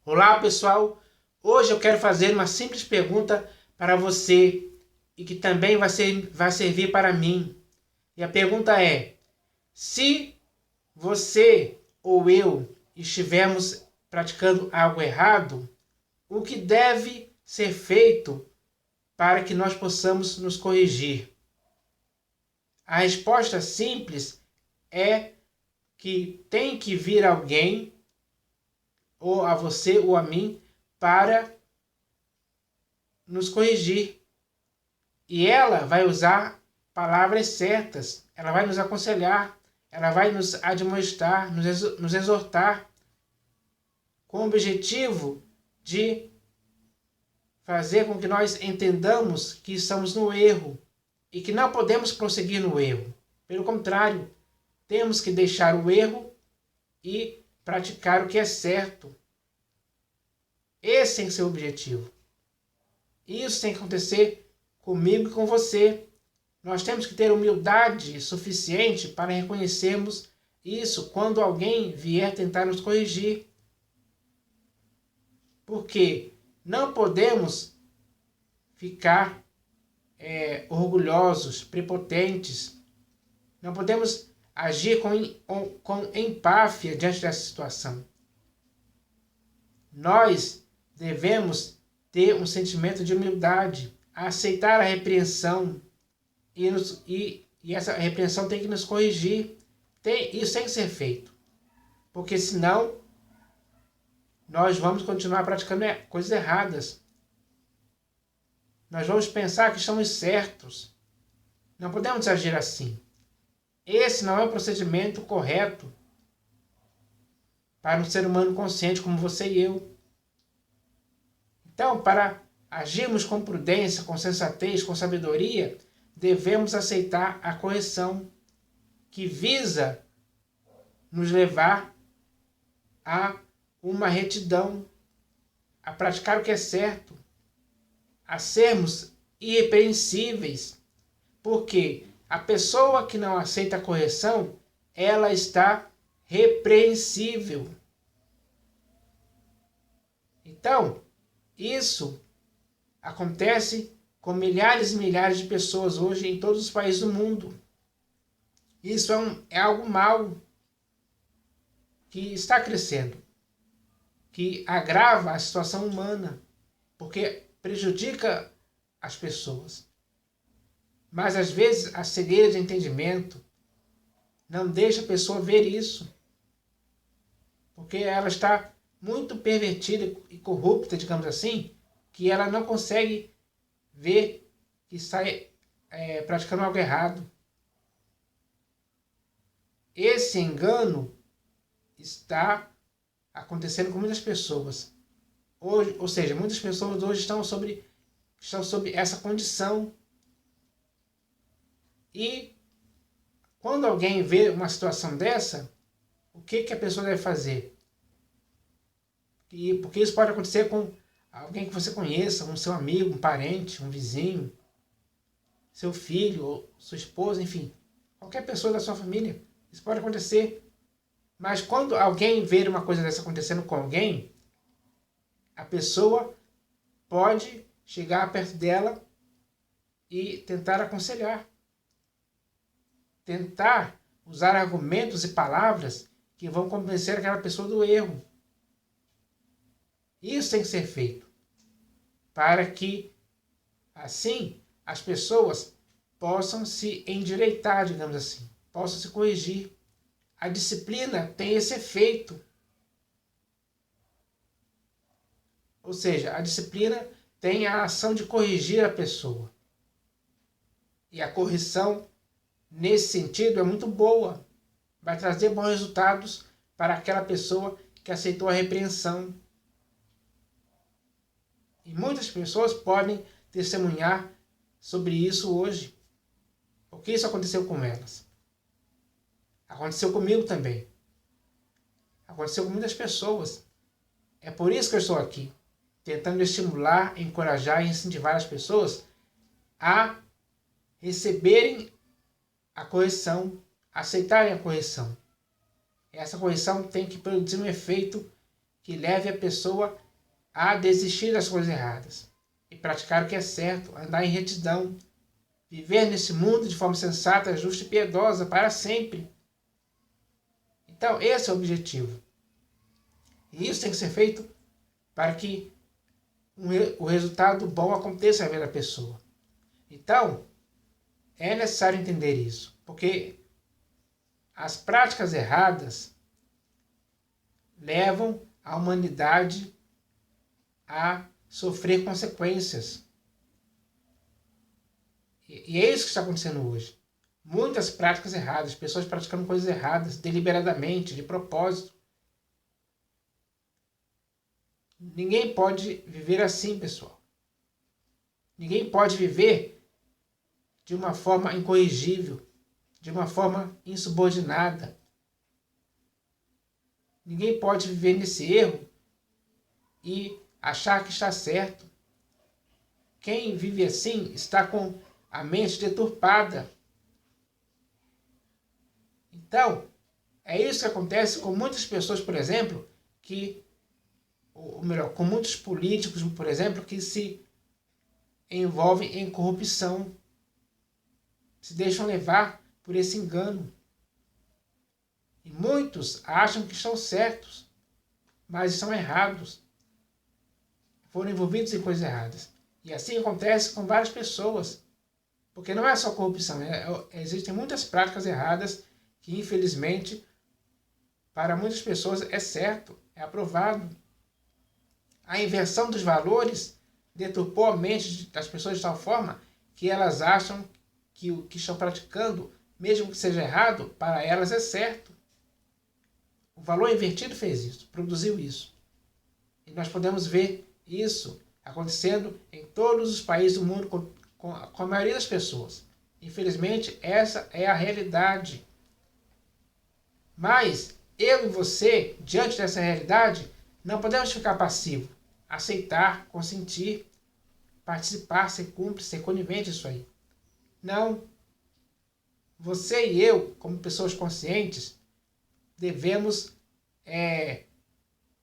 Olá pessoal, hoje eu quero fazer uma simples pergunta para você e que também vai servir para mim. E a pergunta é: se você ou eu estivermos praticando algo errado, o que deve ser feito para que nós possamos nos corrigir? A resposta simples é que tem que vir alguém, ou a você ou a mim, para nos corrigir. E ela vai usar palavras certas, ela vai nos aconselhar, ela vai nos admoestar, nos exortar, com o objetivo de fazer com que nós entendamos que estamos no erro e que não podemos prosseguir no erro. Pelo contrário, temos que deixar o erro e praticar o que é certo. Esse tem que ser o objetivo. Isso tem que acontecer comigo e com você. Nós temos que ter humildade suficiente para reconhecermos isso quando alguém vier tentar nos corrigir. Porque não podemos ficar orgulhosos, prepotentes. Não podemos agir com empáfia diante dessa situação. Nós devemos ter um sentimento de humildade, aceitar a repreensão e essa repreensão tem que nos corrigir. Isso tem que ser feito, porque senão nós vamos continuar praticando coisas erradas. Nós vamos pensar que estamos certos. Não podemos agir assim. Esse não é o procedimento correto para um ser humano consciente como você e eu. Então, para agirmos com prudência, com sensatez, com sabedoria, devemos aceitar a correção que visa nos levar a uma retidão, a praticar o que é certo, a sermos irrepreensíveis, porque a pessoa que não aceita a correção, ela está repreensível. Então, isso acontece com milhares e milhares de pessoas hoje em todos os países do mundo. Isso é algo mau que está crescendo, que agrava a situação humana, porque prejudica as pessoas. Mas às vezes a cegueira de entendimento não deixa a pessoa ver isso, porque ela está muito pervertida e corrupta, digamos assim, que ela não consegue ver que está praticando algo errado. Esse engano está acontecendo com muitas pessoas. Hoje, ou seja, muitas pessoas hoje estão sob essa condição. E quando alguém vê uma situação dessa, o que a pessoa deve fazer? Porque isso pode acontecer com alguém que você conheça, um seu amigo, um parente, um vizinho, seu filho, ou sua esposa, enfim, qualquer pessoa da sua família. Isso pode acontecer. Mas quando alguém vê uma coisa dessa acontecendo com alguém, a pessoa pode chegar perto dela e tentar aconselhar. Tentar usar argumentos e palavras que vão convencer aquela pessoa do erro. Isso tem que ser feito para que, assim, as pessoas possam se endireitar, digamos assim, possam se corrigir. A disciplina tem esse efeito. Ou seja, a disciplina tem a ação de corrigir a pessoa. E a correção, nesse sentido, é muito boa. Vai trazer bons resultados para aquela pessoa que aceitou a repreensão. E muitas pessoas podem testemunhar sobre isso hoje. Porque isso aconteceu com elas. Aconteceu comigo também. Aconteceu com muitas pessoas. É por isso que eu estou aqui, tentando estimular, encorajar e incentivar as pessoas a receberem a correção, aceitarem a correção. Essa correção tem que produzir um efeito que leve a pessoa a desistir das coisas erradas e praticar o que é certo, andar em retidão, viver nesse mundo de forma sensata, justa e piedosa para sempre. Então, esse é o objetivo. E isso tem que ser feito para que o resultado bom aconteça na vida da pessoa. Então, é necessário entender isso, porque as práticas erradas levam a humanidade a sofrer consequências. E é isso que está acontecendo hoje. Muitas práticas erradas, pessoas praticando coisas erradas, deliberadamente, de propósito. Ninguém pode viver assim, pessoal. Ninguém pode viver de uma forma incorrigível, de uma forma insubordinada. Ninguém pode viver nesse erro e achar que está certo. Quem vive assim está com a mente deturpada. Então, é isso que acontece com muitas pessoas, por exemplo, ou melhor, com muitos políticos, por exemplo, que se envolvem em corrupção, se deixam levar por esse engano. E muitos acham que estão certos, mas estão errados. Foram envolvidos em coisas erradas. E assim acontece com várias pessoas. Porque não é só corrupção, existem muitas práticas erradas que, infelizmente, para muitas pessoas é certo, é aprovado. A inversão dos valores deturpou a mente das pessoas de tal forma que elas acham que o que estão praticando, mesmo que seja errado, para elas é certo. O valor invertido fez isso, produziu isso. E nós podemos ver isso acontecendo em todos os países do mundo com a maioria das pessoas. Infelizmente, essa é a realidade. Mas eu e você, diante dessa realidade, não podemos ficar passivos. Aceitar, consentir, participar, ser cúmplice, ser conivente isso aí. Não. Você e eu, como pessoas conscientes, devemos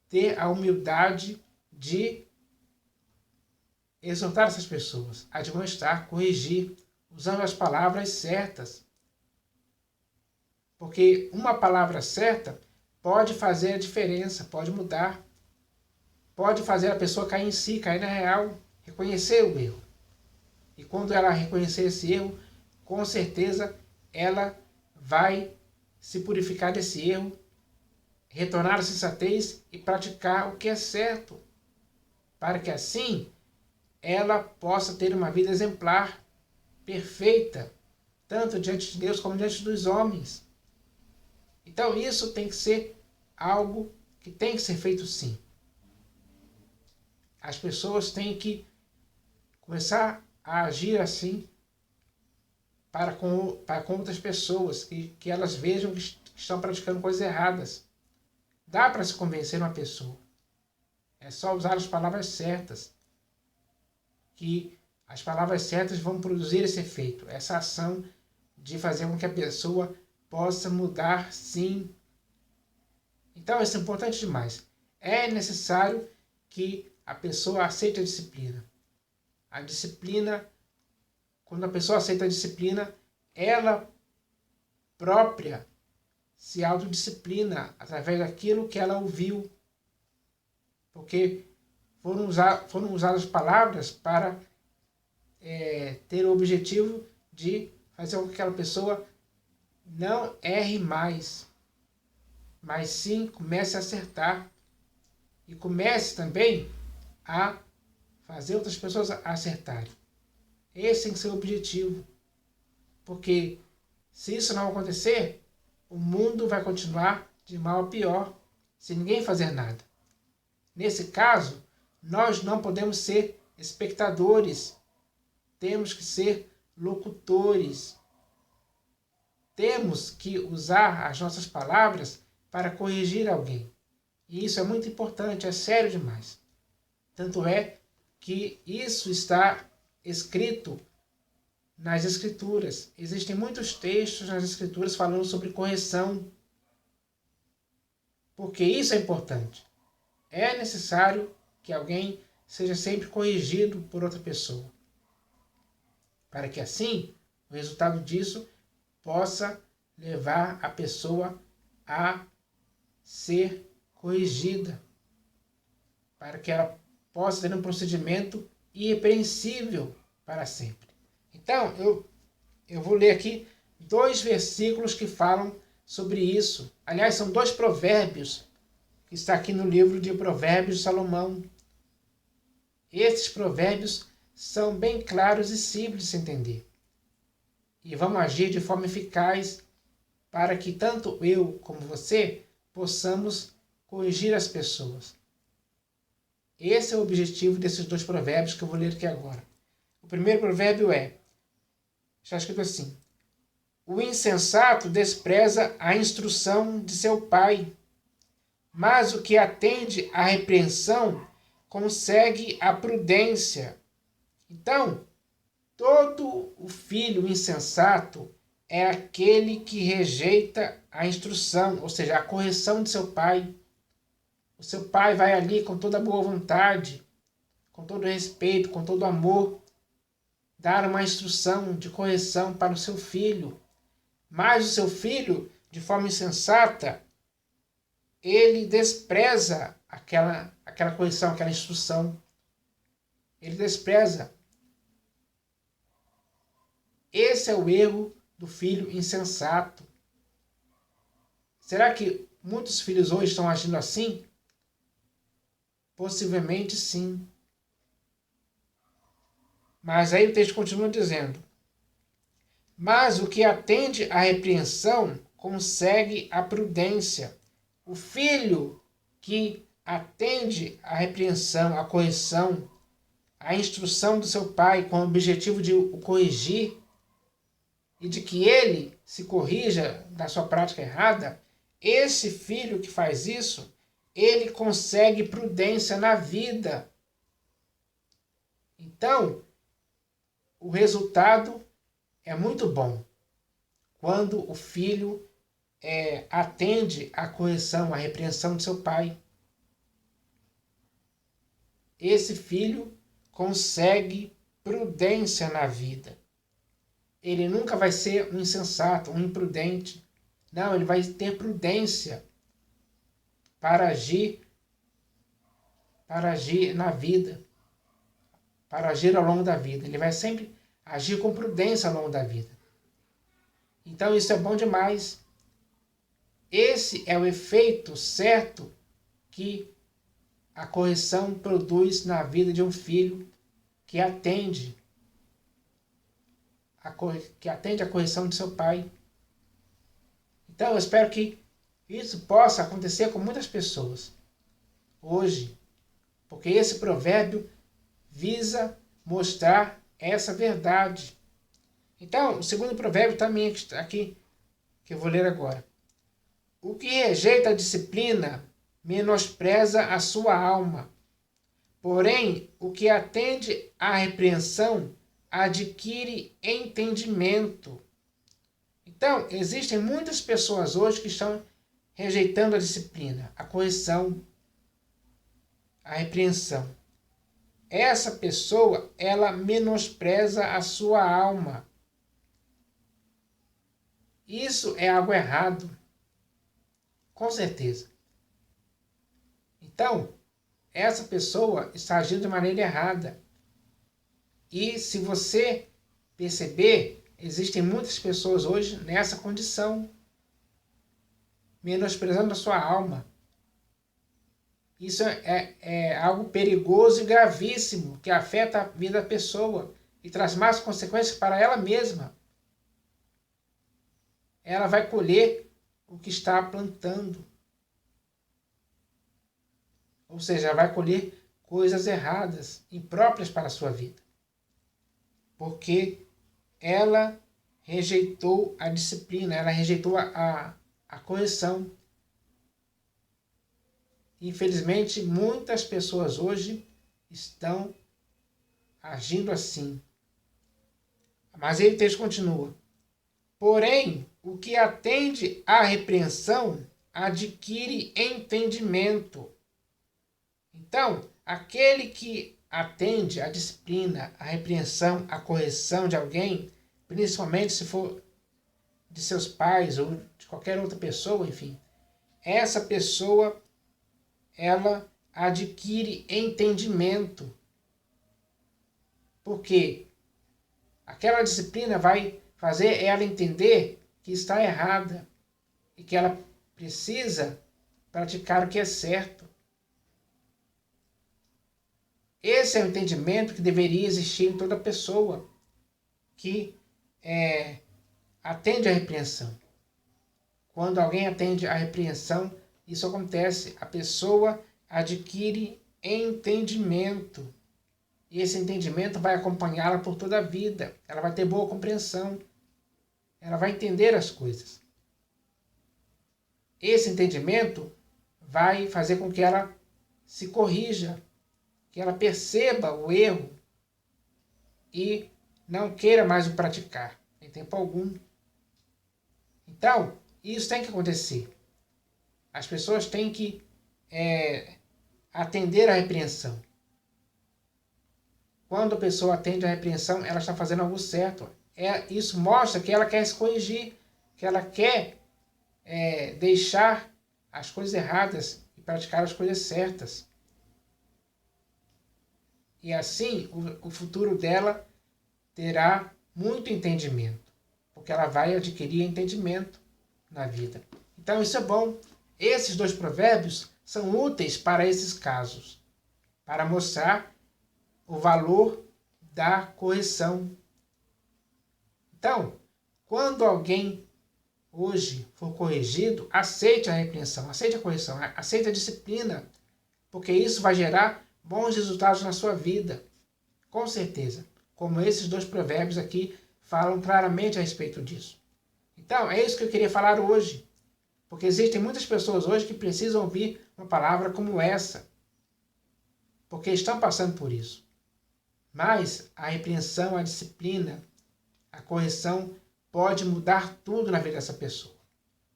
ter a humildade de exortar essas pessoas, admoestar, corrigir, usando as palavras certas. Porque uma palavra certa pode fazer a diferença, pode mudar, pode fazer a pessoa cair em si, cair na real, reconhecer o erro. E quando ela reconhecer esse erro, com certeza ela vai se purificar desse erro, retornar à sensatez e praticar o que é certo, para que assim ela possa ter uma vida exemplar, perfeita, tanto diante de Deus como diante dos homens. Então isso tem que ser algo que tem que ser feito sim. As pessoas têm que começar a agir assim para com outras pessoas, que elas vejam que estão praticando coisas erradas. Dá para se convencer uma pessoa. É só usar as palavras certas. Que as palavras certas vão produzir esse efeito, essa ação de fazer com que a pessoa possa mudar sim. Então isso é importante demais. É necessário que a pessoa aceite a disciplina. A disciplina, quando a pessoa aceita a disciplina, ela própria se autodisciplina através daquilo que ela ouviu. Porque foram usadas palavras para ter o objetivo de fazer com que aquela pessoa não erre mais, mas sim comece a acertar e comece também a fazer outras pessoas acertarem. Esse tem que ser o objetivo, porque se isso não acontecer, o mundo vai continuar de mal a pior, sem ninguém fazer nada. Nesse caso, nós não podemos ser espectadores, temos que ser locutores. Temos que usar as nossas palavras para corrigir alguém. E isso é muito importante, é sério demais. Tanto é que isso está escrito nas Escrituras. Existem muitos textos nas Escrituras falando sobre correção. Porque isso é importante. É necessário que alguém seja sempre corrigido por outra pessoa, para que assim o resultado disso possa levar a pessoa a ser corrigida, para que ela possa ter um procedimento irrepreensível para sempre. Então, eu vou ler aqui 2 versículos que falam sobre isso. Aliás, são 2 provérbios que está aqui no livro de Provérbios de Salomão. Esses provérbios são bem claros e simples de se entender. E vão agir de forma eficaz para que tanto eu como você possamos corrigir as pessoas. Esse é o objetivo desses 2 provérbios que eu vou ler aqui agora. O primeiro provérbio está escrito assim: o insensato despreza a instrução de seu pai, mas o que atende à repreensão consegue a prudência. Então, todo o filho insensato é aquele que rejeita a instrução, ou seja, a correção de seu pai. O seu pai vai ali com toda a boa vontade, com todo respeito, com todo amor, dar uma instrução de correção para o seu filho. Mas o seu filho, de forma insensata, ele despreza aquela correção, aquela instrução. Ele despreza. Esse é o erro do filho insensato. Será que muitos filhos hoje estão agindo assim? Possivelmente sim. Mas aí o texto continua dizendo: mas o que atende à repreensão consegue a prudência. O filho que atende à repreensão, à correção, à instrução do seu pai com o objetivo de o corrigir e de que ele se corrija da sua prática errada, esse filho que faz isso, ele consegue prudência na vida. Então, o resultado é muito bom quando o filho atende à correção, à repreensão de seu pai. Esse filho consegue prudência na vida. Ele nunca vai ser um insensato, um imprudente. Não, ele vai ter prudência para agir na vida, para agir ao longo da vida. Ele vai sempre agir com prudência ao longo da vida. Então isso é bom demais. Esse é o efeito certo que a correção produz na vida de um filho que atende a correção de seu pai. Então eu espero que isso possa acontecer com muitas pessoas hoje, porque esse provérbio visa mostrar essa verdade. Então, o segundo provérbio também aqui, que eu vou ler agora. O que rejeita a disciplina menospreza a sua alma, porém, o que atende à repreensão adquire entendimento. Então, existem muitas pessoas hoje que estão rejeitando a disciplina, a correção, a repreensão. Essa pessoa, ela menospreza a sua alma. Isso é algo errado. Com certeza. Então, essa pessoa está agindo de maneira errada. E se você perceber, existem muitas pessoas hoje nessa condição, menosprezando a sua alma. Isso é algo perigoso e gravíssimo, que afeta a vida da pessoa e traz más consequências para ela mesma. Ela vai colher o que está plantando. Ou seja, ela vai colher coisas erradas, impróprias para a sua vida. Porque ela rejeitou a disciplina, ela rejeitou a correção. Infelizmente, muitas pessoas hoje estão agindo assim. Mas aí o texto continua. Porém, o que atende à repreensão adquire entendimento. Então, aquele que atende à disciplina, à repreensão, à correção de alguém, principalmente se for de seus pais ou de qualquer outra pessoa, enfim, essa pessoa, ela adquire entendimento. Porque aquela disciplina vai fazer ela entender que está errada e que ela precisa praticar o que é certo. Esse é o entendimento que deveria existir em toda pessoa que atende à repreensão. Quando alguém atende à repreensão, isso acontece. A pessoa adquire entendimento. E esse entendimento vai acompanhá-la por toda a vida. Ela vai ter boa compreensão. Ela vai entender as coisas. Esse entendimento vai fazer com que ela se corrija, que ela perceba o erro e não queira mais o praticar, em tempo algum. Então, isso tem que acontecer. As pessoas têm que atender à repreensão. Quando a pessoa atende à repreensão, ela está fazendo algo certo. Isso mostra que ela quer se corrigir, que ela quer deixar as coisas erradas e praticar as coisas certas. E assim, o futuro dela terá muito entendimento, porque ela vai adquirir entendimento na vida. Então isso é bom. Esses 2 provérbios são úteis para esses casos, para mostrar o valor da correção. Então, quando alguém hoje for corrigido, aceite a repreensão, aceite a correção, aceite a disciplina, porque isso vai gerar bons resultados na sua vida, com certeza. Como esses 2 provérbios aqui falam claramente a respeito disso. Então, é isso que eu queria falar hoje. Porque existem muitas pessoas hoje que precisam ouvir uma palavra como essa. Porque estão passando por isso. Mas a repreensão, a disciplina, a correção pode mudar tudo na vida dessa pessoa.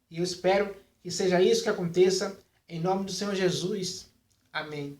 E eu espero que seja isso que aconteça em nome do Senhor Jesus. Amém.